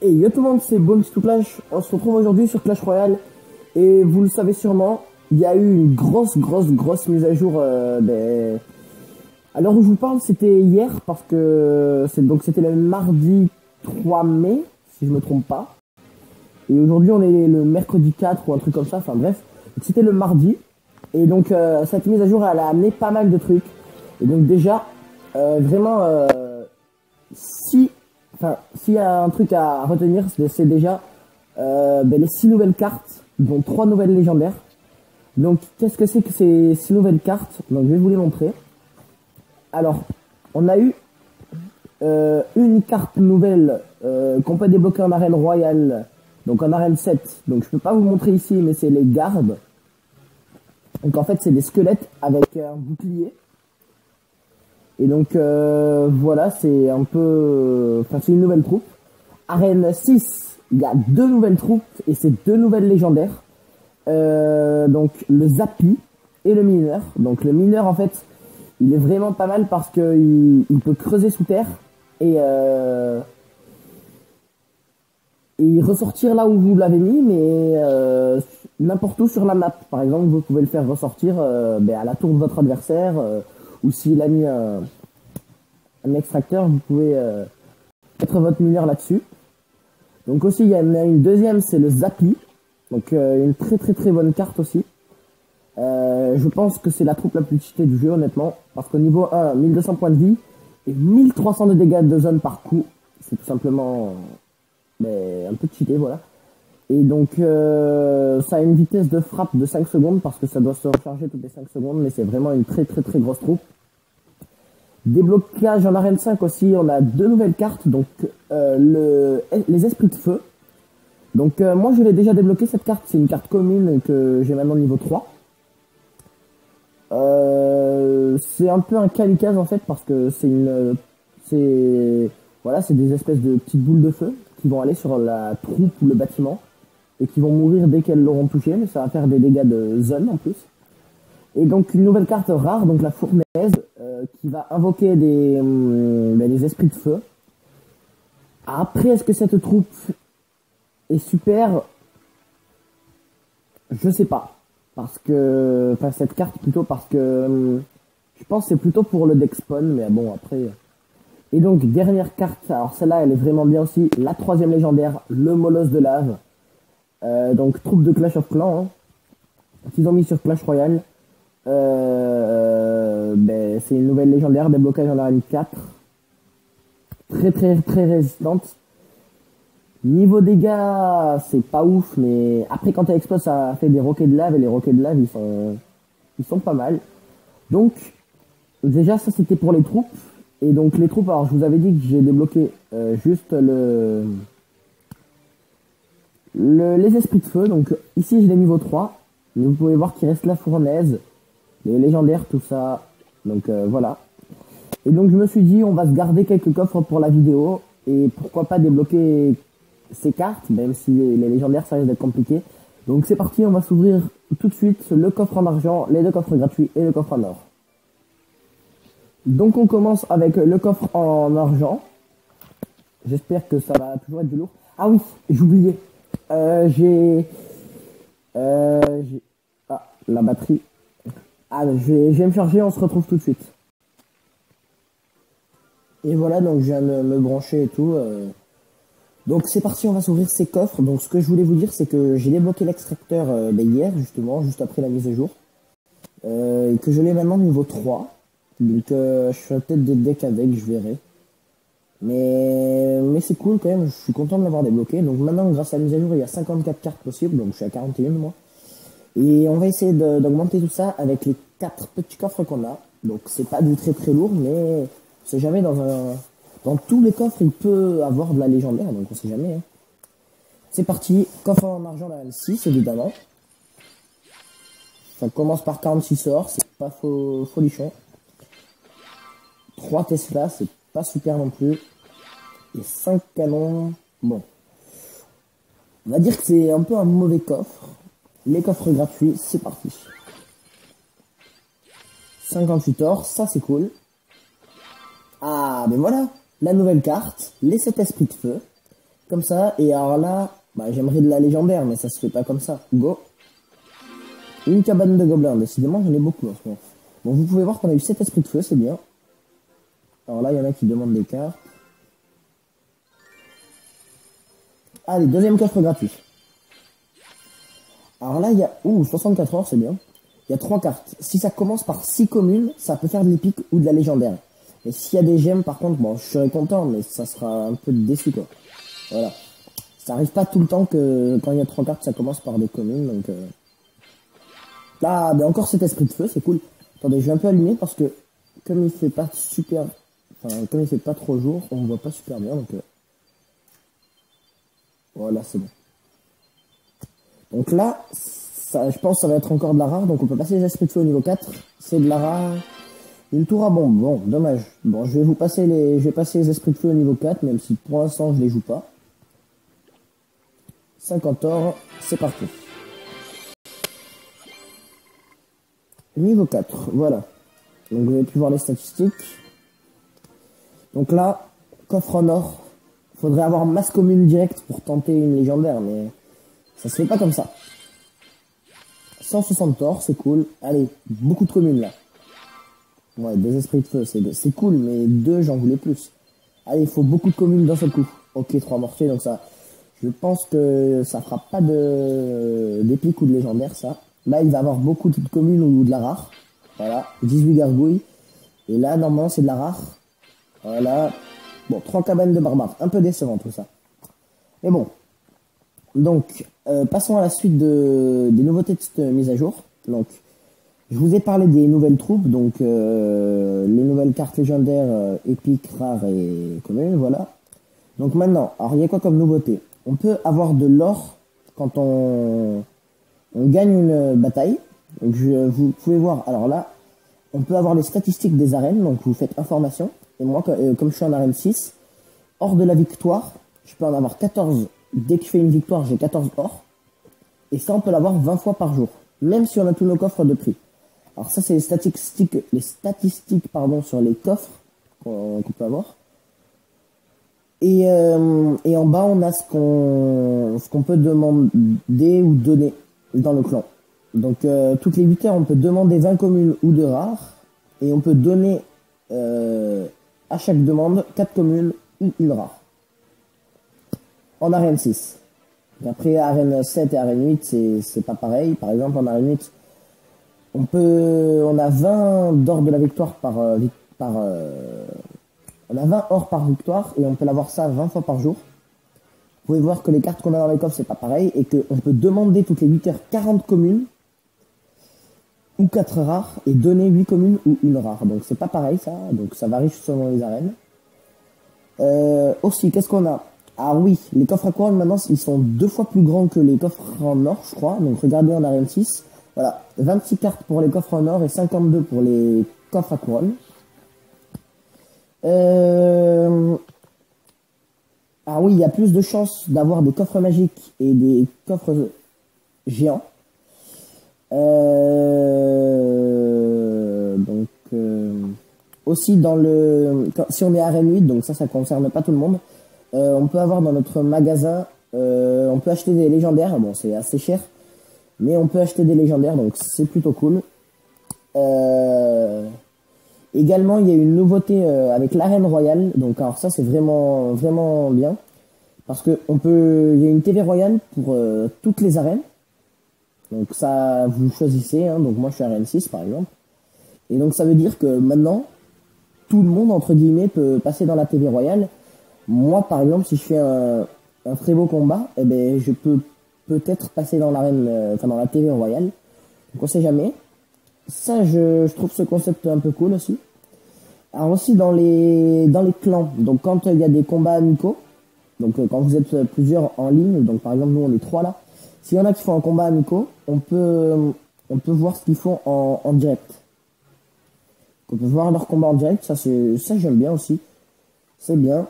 Et yo tout le monde, c'est Bones to Clash. On se retrouve aujourd'hui sur Clash Royale. Et vous le savez sûrement, il y a eu une grosse mise à jour. À l'heure où je vous parle, c'était hier parce que c'était le mardi 3 mai, si je me trompe pas. Et aujourd'hui, on est le mercredi 4 ou un truc comme ça. Enfin bref, c'était le mardi. Et donc cette mise à jour, elle a amené pas mal de trucs. Et donc déjà, vraiment, s'il y a un truc à retenir, c'est déjà les 6 nouvelles cartes, dont 3 nouvelles légendaires. Donc, qu'est-ce que c'est que ces 6 nouvelles cartes? Donc, je vais vous les montrer. Alors, on a eu une carte nouvelle qu'on peut débloquer en arène royale, donc en arène 7. Donc, je peux pas vous montrer ici, mais c'est les gardes. Donc, en fait, c'est des squelettes avec un bouclier. Et donc, voilà, c'est un peu... c'est une nouvelle troupe. Arène 6, il y a 2 nouvelles troupes et c'est 2 nouvelles légendaires. Donc, le Zappy et le mineur. Donc, le mineur, en fait, il est vraiment pas mal parce que il peut creuser sous terre et ressortir là où vous l'avez mis, mais n'importe où sur la map. Par exemple, vous pouvez le faire ressortir à la tour de votre adversaire, ou s'il a mis un extracteur, vous pouvez mettre votre mineur là-dessus. Donc aussi, il y en a une deuxième, c'est le Zappy. Donc une très bonne carte aussi. Je pense que c'est la troupe la plus cheatée du jeu, honnêtement. Parce qu'au niveau 1, 1200 points de vie et 1300 de dégâts de zone par coup. C'est tout simplement un peu cheaté, voilà. Et donc ça a une vitesse de frappe de 5 secondes parce que ça doit se recharger toutes les 5 secondes. Mais c'est vraiment une très grosse troupe. Déblocage en arène 5 aussi, on a 2 nouvelles cartes. Donc les esprits de feu. Donc moi je l'ai déjà débloqué cette carte, c'est une carte commune que j'ai maintenant niveau 3. C'est un peu un kamikaze en fait parce que c'est des espèces de petites boules de feu qui vont aller sur la troupe ou le bâtiment et qui vont mourir dès qu'elles l'auront touché, mais ça va faire des dégâts de zone en plus. Et donc une nouvelle carte rare, donc la fournaise, qui va invoquer des esprits de feu. Après, est-ce que cette troupe est super? Je sais pas. Parce que... cette carte plutôt, parce que... je pense que c'est plutôt pour le deck spawn, mais bon, après... Et donc, dernière carte, alors celle-là, elle est vraiment bien aussi. La 3ème légendaire, le Molosse de lave. Donc, troupe de Clash of Clans, hein, qu'ils ont mis sur Clash Royale. C'est une nouvelle légendaire, déblocage en arène 4. Très résistante. Niveau dégâts, c'est pas ouf, mais après quand elle explose, ça fait des roquets de lave, et les roquets de lave, ils sont pas mal. Donc, déjà, ça c'était pour les troupes. Et donc les troupes, alors je vous avais dit que j'ai débloqué juste les esprits de feu. Donc ici, j'ai les niveau 3. Mais vous pouvez voir qu'il reste la fournaise, les légendaires, tout ça. Donc voilà. Et donc je me suis dit, on va se garder quelques coffres pour la vidéo. Et pourquoi pas débloquer ces cartes, même si les légendaires ça risque d'être compliqué. Donc c'est parti, on va s'ouvrir tout de suite le coffre en argent, les 2 coffres gratuits et le coffre en or. Donc on commence avec le coffre en argent. J'espère que ça va toujours être du lourd. Ah oui, j'oubliais. La batterie. Ah, je vais me charger, on se retrouve tout de suite. Et voilà, donc je viens de me brancher et tout. Donc c'est parti, on va s'ouvrir ces coffres. Donc ce que je voulais vous dire, c'est que j'ai débloqué l'extracteur hier, justement, juste après la mise à jour. Et que je l'ai maintenant niveau 3. Donc je ferai peut-être des decks avec, je verrai. Mais c'est cool quand même, je suis content de l'avoir débloqué. Donc maintenant, grâce à la mise à jour, il y a 54 cartes possibles, donc je suis à 41 moi. Et on va essayer d'augmenter tout ça avec les 4 petits coffres qu'on a. Donc c'est pas du très lourd, mais on sait jamais, dans tous les coffres, il peut avoir de la légendaire, donc on sait jamais. Hein. C'est parti, coffre en argent la L6, évidemment. Ça commence par 46 sorts, c'est pas folichon. 3 Tesla, c'est pas super non plus. Et 5 canons, bon. On va dire que c'est un peu un mauvais coffre. Les coffres gratuits, c'est parti. 58 or, ça c'est cool. Ah, ben voilà, la nouvelle carte, les 7 esprits de feu. Comme ça, et alors là, bah, j'aimerais de la légendaire, mais ça se fait pas comme ça. Go. Une cabane de gobelins, décidément j'en ai beaucoup en ce moment. Bon, vous pouvez voir qu'on a eu 7 esprits de feu, c'est bien. Alors là, il y en a qui demandent des cartes. Allez, deuxième coffre gratuit. Alors là, il y a... Ouh, 64 heures, c'est bien. Il y a 3 cartes. Si ça commence par 6 communes, ça peut faire de l'épique ou de la légendaire. Et s'il y a des gemmes, par contre, bon, je serais content, mais ça sera un peu déçu, quoi. Voilà. Ça arrive pas tout le temps que quand il y a 3 cartes, ça commence par des communes, donc... Là, mais encore cet esprit de feu, c'est cool. Attendez, je vais un peu allumer parce que comme il fait pas super... Enfin, comme il fait pas trop jour, on voit pas super bien, donc... Voilà, c'est bon. Donc là, ça, je pense que ça va être encore de la rare, donc on peut passer les esprits de feu au niveau 4. C'est de la rare. Une tour à bombe, bon, dommage. Bon, je vais passer les esprits de feu au niveau 4, même si pour l'instant je les joue pas. 50 or, c'est parti. Niveau 4, voilà. Donc vous avez pu voir les statistiques. Donc là, coffre en or. Faudrait avoir masse commune directe pour tenter une légendaire, mais ça se fait pas comme ça. 160 or, c'est cool. Allez, beaucoup de communes là. Ouais, 2 esprits de feu, c'est cool, mais 2, j'en voulais plus. Allez, il faut beaucoup de communes d'un seul coup. Ok, 3 mortiers, donc ça... Je pense que ça fera pas d'épique ou de légendaire, ça. Là, il va avoir beaucoup de communes ou de la rare. Voilà, 18 gargouilles. Et là, normalement, c'est de la rare. Voilà. Bon, 3 cabanes de barbares. Un peu décevant, tout ça. Mais bon. Donc, passons à la suite des nouveautés de cette mise à jour. Donc, je vous ai parlé des nouvelles troupes. Donc, les nouvelles cartes légendaires, épiques, rares et communes, voilà. Donc maintenant, alors il y a quoi comme nouveauté? On peut avoir de l'or quand on gagne une bataille. Donc vous pouvez voir, alors là, on peut avoir les statistiques des arènes, donc vous faites information. Et moi, comme je suis en arène 6, hors de la victoire, je peux en avoir 14. Dès que je fais une victoire, j'ai 14 or. Et ça, on peut l'avoir 20 fois par jour, même si on a tous nos coffres de prix. Alors ça, c'est les statistiques pardon, sur les coffres qu'on peut avoir. Et en bas, on a ce qu'on peut demander ou donner dans le clan. Donc, toutes les 8 heures, on peut demander 20 communes ou de rares. Et on peut donner à chaque demande 4 communes ou une rare. En arène 6. Et après, arène 7 et arène 8, c'est pas pareil. Par exemple, en arène 8, on a 20 d'or de la victoire on a 20 or par victoire et on peut l'avoir ça 20 fois par jour. Vous pouvez voir que les cartes qu'on a dans les coffres, c'est pas pareil et qu'on peut demander toutes les 8 heures 40 communes ou 4 rares et donner 8 communes ou une rare. Donc c'est pas pareil ça, donc ça varie selon les arènes. Aussi, qu'est-ce qu'on a? Ah oui, les coffres à couronne maintenant, ils sont 2 fois plus grands que les coffres en or, je crois. Donc regardez en arène 6. Voilà, 26 cartes pour les coffres en or et 52 pour les coffres à couronne. Ah oui, il y a plus de chances d'avoir des coffres magiques et des coffres géants. Aussi si on est arène 8, donc ça concerne pas tout le monde. On peut avoir dans notre magasin, on peut acheter des légendaires. Bon, c'est assez cher, mais on peut acheter des légendaires, donc c'est plutôt cool. Également, il y a une nouveauté avec l'arène royale. Donc, alors ça, c'est vraiment, vraiment bien. Parce que il y a une TV royale pour toutes les arènes. Donc ça, vous choisissez. Hein. Donc moi, je suis arène 6, par exemple. Et donc, ça veut dire que maintenant, tout le monde, entre guillemets, peut passer dans la TV royale. Moi, par exemple, si je fais un très beau combat, eh ben, je peux peut-être passer dans l'arène, dans la TV royale. Donc, on sait jamais. Ça, je trouve ce concept un peu cool aussi. Alors aussi dans les clans, donc quand il y a des combats amicaux, donc quand vous êtes plusieurs en ligne, donc par exemple nous on est 3 là, s'il y en a qui font un combat amicaux, on peut voir ce qu'ils font en direct. On peut voir leur combat en direct, ça j'aime bien aussi, c'est bien.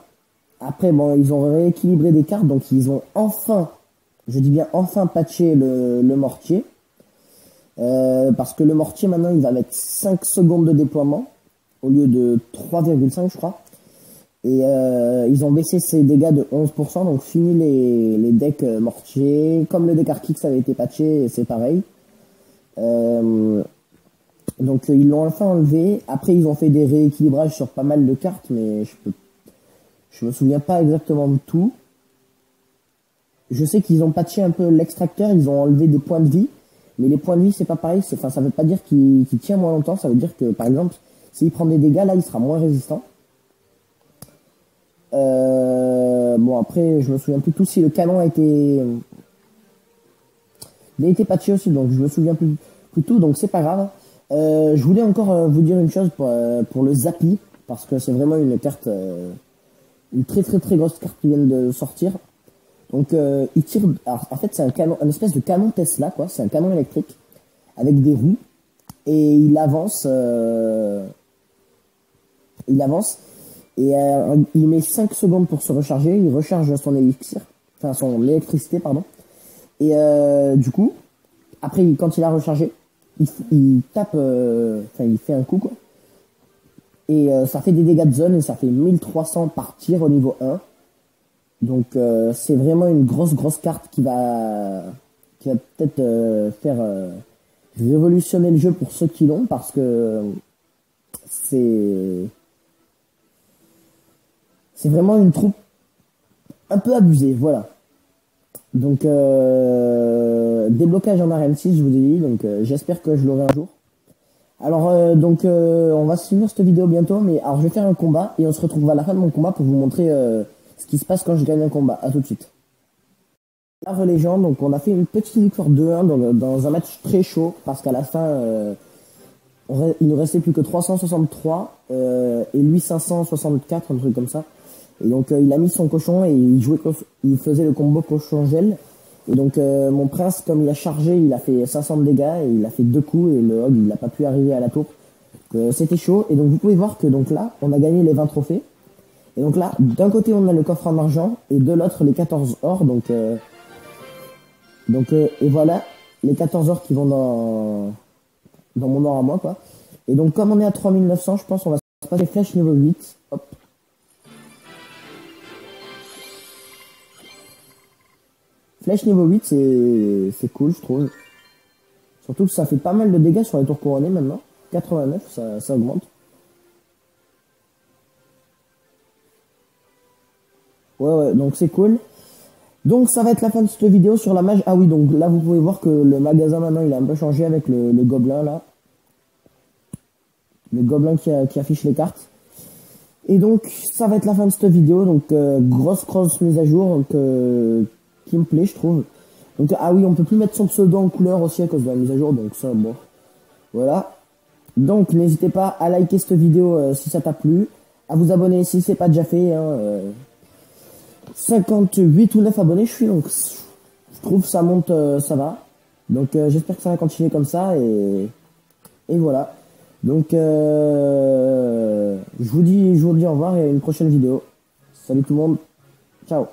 Après bon, ils ont rééquilibré des cartes, donc ils ont enfin, je dis bien enfin patché le mortier. Parce que le mortier maintenant il va mettre 5 secondes de déploiement au lieu de 3,5 je crois. Et ils ont baissé ses dégâts de 11%, donc fini les decks mortiers. Comme le deck Archix avait été patché, c'est pareil. Donc ils l'ont enfin enlevé. Après ils ont fait des rééquilibrages sur pas mal de cartes, mais je me souviens pas exactement de tout. Je sais qu'ils ont patché un peu l'extracteur, ils ont enlevé des points de vie. Mais les points de vie c'est pas pareil, enfin ça veut pas dire qu'il tient moins longtemps, ça veut dire que par exemple, s'il prend des dégâts, là il sera moins résistant. Bon après je me souviens plus tout si le canon il a été patché aussi, donc je me souviens plus tout, donc c'est pas grave. Je voulais encore vous dire une chose pour le Zappy, parce que c'est vraiment une carte, une très grosse carte qui vient de sortir. Donc il tire, alors, en fait c'est un canon, un espèce de canon Tesla quoi, c'est un canon électrique avec des roues et il avance et il met 5 secondes pour se recharger, il recharge son élixir, enfin son électricité pardon. Et du coup, après quand il a rechargé, il tape, enfin il fait un coup quoi. Et ça fait des dégâts de zone et ça fait 1300 par tir au niveau 1. Donc c'est vraiment une grosse carte qui va peut-être faire révolutionner le jeu pour ceux qui l'ont, parce que c'est vraiment une troupe un peu abusée, voilà. Donc déblocage en arène 6, je vous ai dit, donc j'espère que je l'aurai un jour. Alors on va finir cette vidéo bientôt, mais alors je vais faire un combat et on se retrouve à la fin de mon combat pour vous montrer ce qui se passe quand je gagne un combat. À tout de suite. La légende, donc on a fait une petite victoire 2-1 dans un match très chaud, parce qu'à la fin il nous restait plus que 363 et lui 564, un truc comme ça. Et donc il a mis son cochon et il faisait le combo cochon gel. Et donc mon prince, comme il a chargé, il a fait 500 de dégâts et il a fait 2 coups et le hog il n'a pas pu arriver à la tour. C'était chaud. Et donc vous pouvez voir que donc là on a gagné les 20 trophées. Et donc là d'un côté on a le coffre en argent et de l'autre les 14 or. Donc et voilà les 14 or qui vont dans mon or à moi quoi. Et donc comme on est à 3900, je pense qu'on va se passer flèche niveau 8. Hop. Flèche niveau 8, c'est cool, je trouve. Surtout que ça fait pas mal de dégâts sur les tours couronnées maintenant. 89, ça augmente. Ouais, donc c'est cool. Donc ça va être la fin de cette vidéo sur la mage. Ah oui, donc là vous pouvez voir que le magasin maintenant il a un peu changé avec le gobelin là. Le gobelin qui affiche les cartes. Et donc ça va être la fin de cette vidéo. Donc grosse mise à jour. Donc qui me plaît je trouve. Donc ah oui, on peut plus mettre son pseudo en couleur aussi à cause de la mise à jour, donc ça bon. Voilà. Donc n'hésitez pas à liker cette vidéo si ça t'a plu, à vous abonner si c'est pas déjà fait, hein, 58 ou 9 abonnés je suis, donc je trouve ça monte, ça va. Donc j'espère que ça va continuer comme ça et voilà. Donc je vous dis au revoir et à une prochaine vidéo. Salut tout le monde. Ciao.